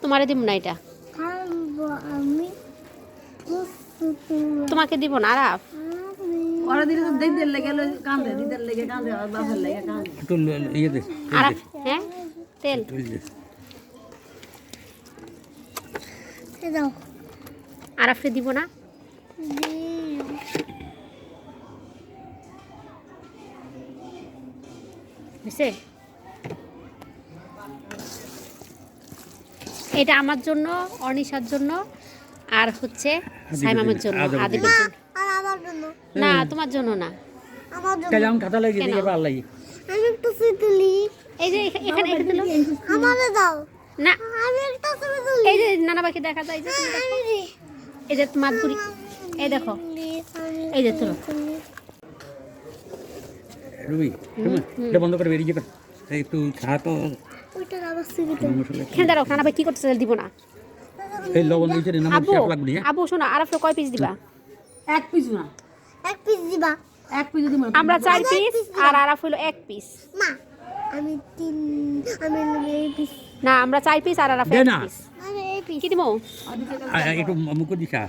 তোমারে দিব না এটা, তোমাকে দিব না। আরাফ ওরা দিলে তো দিদের লেগে কান্দে, দিদের লেগে কান্দে, আর বাপের লেগে কান্দে। একটু ইয়ে দে, আরাফ, হ্যাঁ তেল আরাফকে দিব না। বুঝছে? এটা আমার জন্য, অনিশার জন্য, আর হচ্ছে সাইমামের জন্য, আদিবের জন্য। আর আমার জন্য না তোমার জন্য না। আমার জন্য কালাম খাতা লাগে কেন? দিকে ভালো লাগে। আমি একটু সুতলি এই যে এখানে এটা দিল আমারে দাও। না, আমি একটা সুতলি এই যে নানাবাকে দেখা যায়, যে তুমি দেখো। এই যে মাধুরী, এই দেখো, এই যে তোর রুবি এটা বন্ধ করে বেরিয়ে যাবেন একটু খা তো ওইটা আবার সুতলি মশলা খেয়ে দাঁড়াও। নানাবাই কি করতেছে দিব না। এই লবণ দিয়েছে না আমার আবু শেপ লাগবে না। আবু শোনো, আরাফকে কয় পিস দিবা? এক পিস না, এক পিস দিবা। এক পিস যদি আমরা 4 পিস আর আরাফ হলো 1 পিস। না আমি এই পিস না আমরা 4 পিস আর আরাফ দে 1 না। পিস। আমি এই পিস কি দিব? একটু মুখ দিছা